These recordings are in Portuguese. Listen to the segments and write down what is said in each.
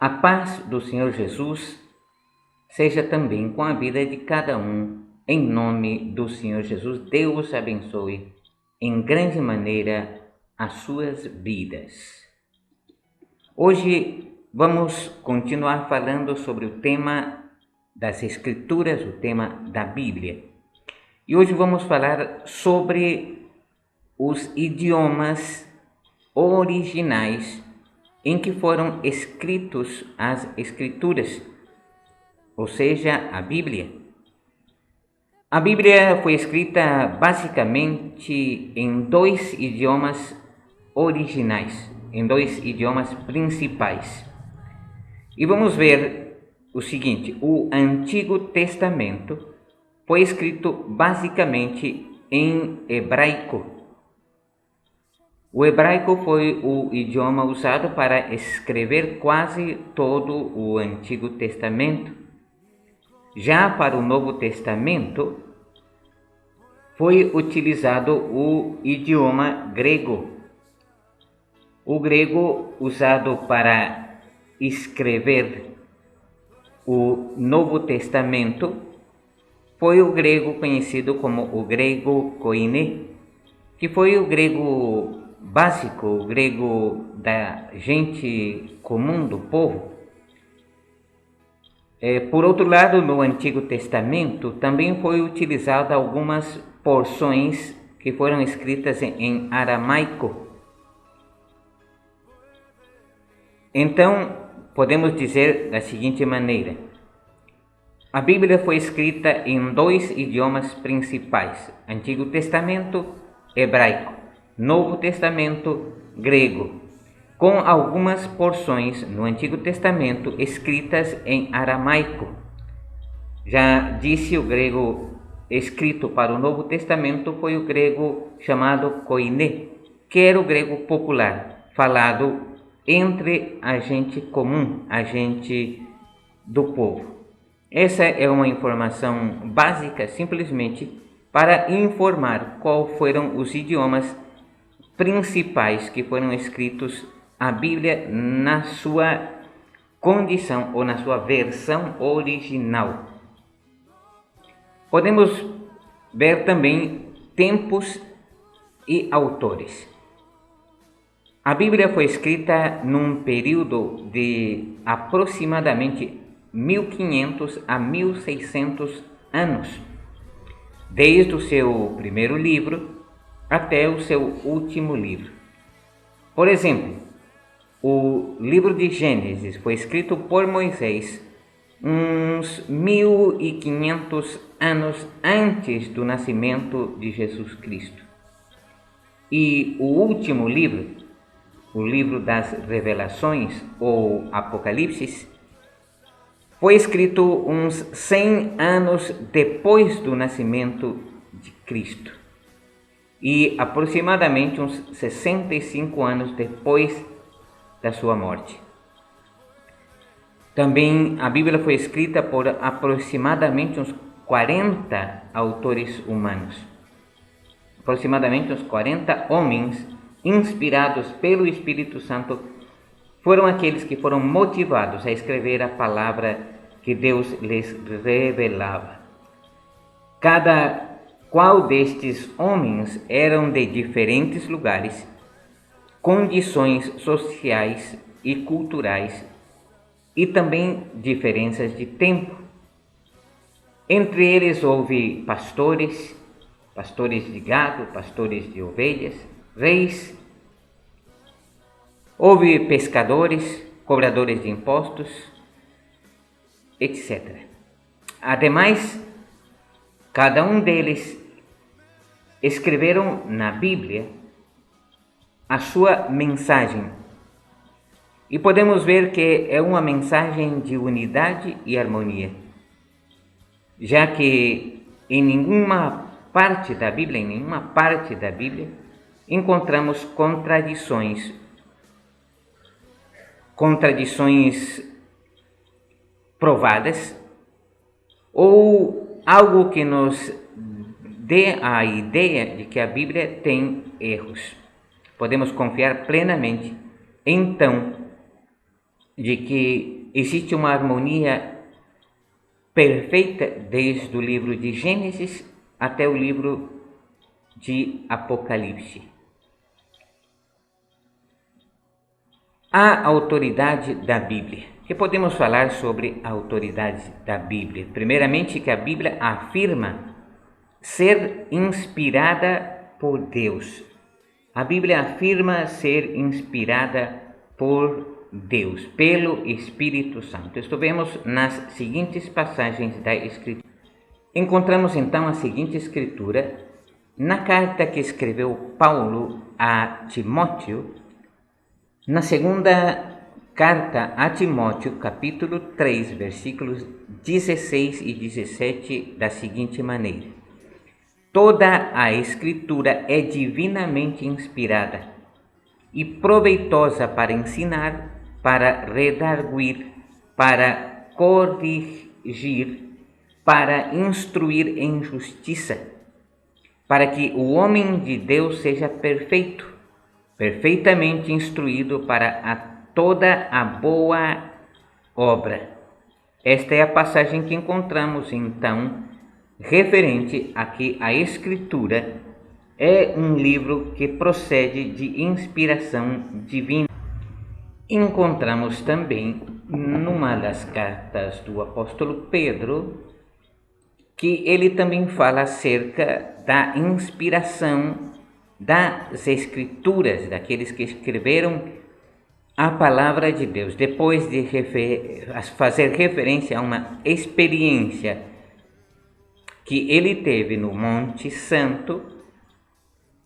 A paz do Senhor Jesus seja também com a vida de cada um. Em nome do Senhor Jesus, Deus abençoe em grande maneira as suas vidas. Hoje vamos continuar falando sobre o tema das Escrituras, o tema da Bíblia. E hoje vamos falar sobre os idiomas originais em que foram escritos as Escrituras, ou seja, a Bíblia. A Bíblia foi escrita basicamente em dois idiomas originais, em dois idiomas principais. E vamos ver o seguinte: o Antigo Testamento foi escrito basicamente em hebraico. O hebraico foi o idioma usado para escrever quase todo o Antigo Testamento. Já para o Novo Testamento, foi utilizado o idioma grego. O grego usado para escrever o Novo Testamento foi o grego conhecido como o grego koiné, que foi o grego básico, o grego da gente comum, do povo. Por outro lado, no Antigo Testamento também foi utilizado algumas porções que foram escritas em aramaico. Então, podemos dizer da seguinte maneira: a Bíblia foi escrita em dois idiomas principais: Antigo Testamento, hebraico; Novo Testamento, grego, com algumas porções no Antigo Testamento escritas em aramaico. Já disse, o grego escrito para o Novo Testamento foi o grego chamado koiné, que era o grego popular, falado entre a gente comum, a gente do povo. Essa é uma informação básica, simplesmente para informar quais foram os idiomas principais que foram escritos a Bíblia na sua condição ou na sua versão original. Podemos ver também tempos e autores. A Bíblia foi escrita num período de aproximadamente 1500 a 1600 anos, desde o seu primeiro livro até o seu último livro. Por exemplo, o livro de Gênesis foi escrito por Moisés uns 1500 anos antes do nascimento de Jesus Cristo. E o último livro, o livro das Revelações ou Apocalipse, foi escrito uns 100 anos depois do nascimento de Cristo e aproximadamente uns 65 anos depois da sua morte. Também a Bíblia foi escrita por aproximadamente uns 40 autores humanos. Aproximadamente uns 40 homens inspirados pelo Espírito Santo foram aqueles que foram motivados a escrever a palavra que Deus lhes revelava. Cada qual destes homens eram de diferentes lugares, condições sociais e culturais e também diferenças de tempo. Entre eles houve pastores de gado, pastores de ovelhas, reis, houve pescadores, cobradores de impostos, etc. Ademais, cada um deles escreveram na Bíblia a sua mensagem. E podemos ver que é uma mensagem de unidade e harmonia, já que em nenhuma parte da Bíblia, encontramos contradições provadas ou algo que nos dê a ideia de que a Bíblia tem erros. Podemos confiar plenamente, então, de que existe uma harmonia perfeita desde o livro de Gênesis até o livro de Apocalipse. A autoridade da Bíblia. O que podemos falar sobre a autoridade da Bíblia? Primeiramente, que a Bíblia afirma ser inspirada por Deus. A Bíblia afirma ser inspirada por Deus, pelo Espírito Santo. Isto vemos nas seguintes passagens da Escritura. Encontramos então a seguinte Escritura na carta que escreveu Paulo a Timóteo, na segunda carta a Timóteo, capítulo 3, versículos 16 e 17, da seguinte maneira: toda a Escritura é divinamente inspirada e proveitosa para ensinar, para redarguir, para corrigir, para instruir em justiça, para que o homem de Deus seja perfeito, perfeitamente instruído para toda a boa obra. Esta é a passagem que encontramos, então, referente a que a Escritura é um livro que procede de inspiração divina. Encontramos também, numa das cartas do apóstolo Pedro, que ele também fala acerca da inspiração das Escrituras, daqueles que escreveram a palavra de Deus, depois de fazer referência a uma experiência que ele teve no Monte Santo.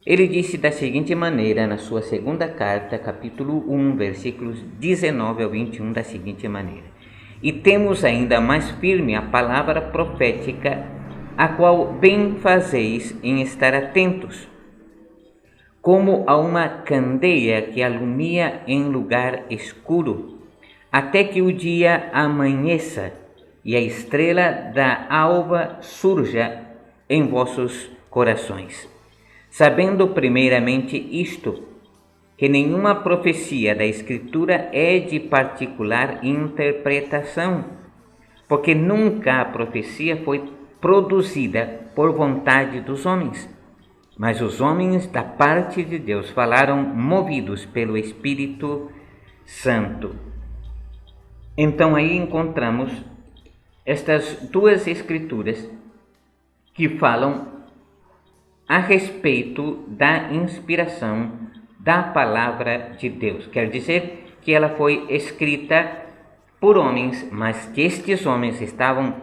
Ele disse da seguinte maneira, na sua segunda carta, capítulo 1, versículos 19 ao 21, da seguinte maneira: e temos ainda mais firme a palavra profética, a qual bem fazeis em estar atentos, como a uma candeia que alumia em lugar escuro, até que o dia amanheça e a estrela da alva surja em vossos corações. Sabendo primeiramente isto, que nenhuma profecia da Escritura é de particular interpretação, porque nunca a profecia foi produzida por vontade dos homens, mas os homens da parte de Deus falaram movidos pelo Espírito Santo. Então aí encontramos estas duas escrituras que falam a respeito da inspiração da palavra de Deus. Quer dizer que ela foi escrita por homens, mas que estes homens estavam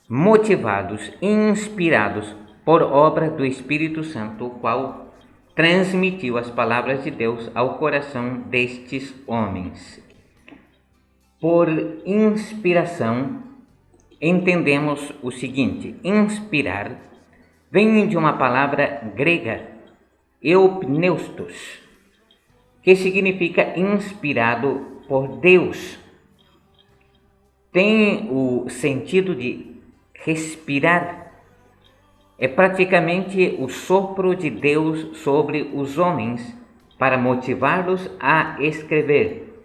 motivados, inspirados por obra do Espírito Santo, o qual transmitiu as palavras de Deus ao coração destes homens. Por inspiração, entendemos o seguinte: inspirar vem de uma palavra grega, eupneustos, que significa inspirado por Deus. Tem o sentido de respirar. É praticamente o sopro de Deus sobre os homens para motivá-los a escrever.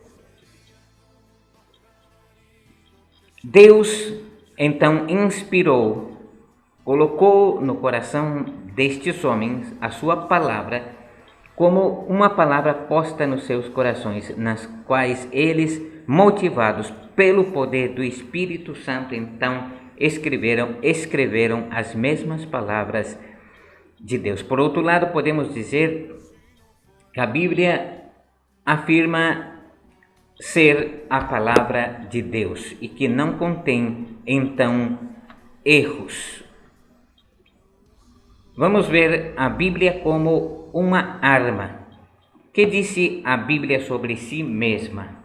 Deus, então, inspirou, colocou no coração destes homens a sua palavra como uma palavra posta nos seus corações, nas quais eles, motivados pelo poder do Espírito Santo, então escreveram as mesmas palavras de Deus. Por outro lado, podemos dizer que a Bíblia afirma ser a palavra de Deus e que não contém, então, erros. Vamos ver a Bíblia como uma arma. O que disse a Bíblia sobre si mesma?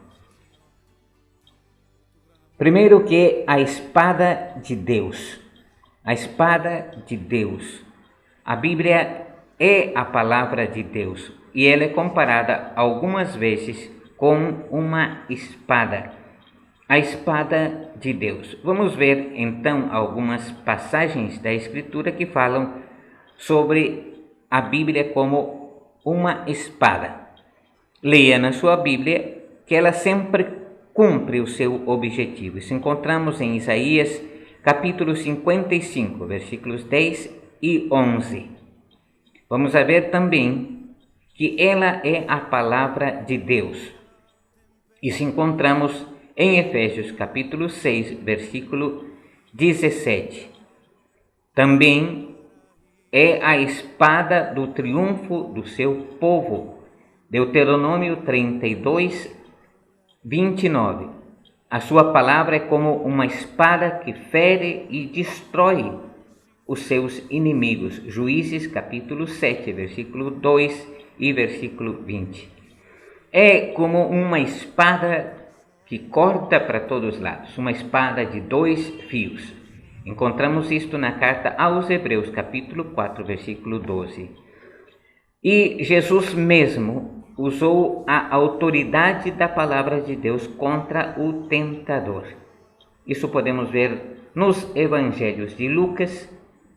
Primeiro, que a espada de Deus. A espada de Deus. A Bíblia é a palavra de Deus e ela é comparada algumas vezes com uma espada. A espada de Deus. Vamos ver então algumas passagens da Escritura que falam sobre a Bíblia como uma espada. Leia na sua Bíblia que ela sempre cumpre o seu objetivo. Isso encontramos em Isaías capítulo 55, versículos 10 e 11. Vamos a ver também que ela é a palavra de Deus. Isso encontramos em Efésios capítulo 6, versículo 17. Também é a espada do triunfo do seu povo. Deuteronômio 32, 29. A sua palavra é como uma espada que fere e destrói os seus inimigos. Juízes capítulo 7, versículo 2 e versículo 20. É como uma espada que corta para todos os lados, uma espada de 2 fios. Encontramos isto na carta aos Hebreus, capítulo 4, versículo 12. E Jesus mesmo usou a autoridade da palavra de Deus contra o tentador. Isso podemos ver nos evangelhos de Lucas,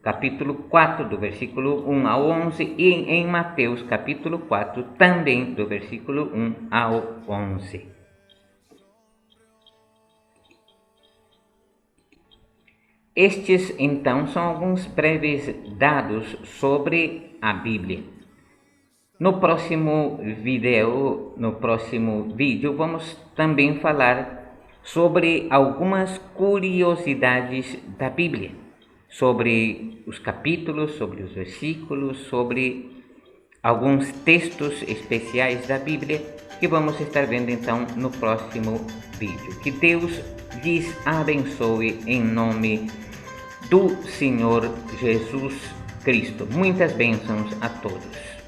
capítulo 4, do versículo 1 ao 11, e em Mateus, capítulo 4, também do versículo 1 ao 11. Estes, então, são alguns breves dados sobre a Bíblia. No próximo vídeo, vamos também falar sobre algumas curiosidades da Bíblia, sobre os capítulos, sobre os versículos, sobre alguns textos especiais da Bíblia que vamos estar vendo então no próximo vídeo. Que Deus lhes abençoe em nome do Senhor Jesus Cristo. Muitas bênçãos a todos.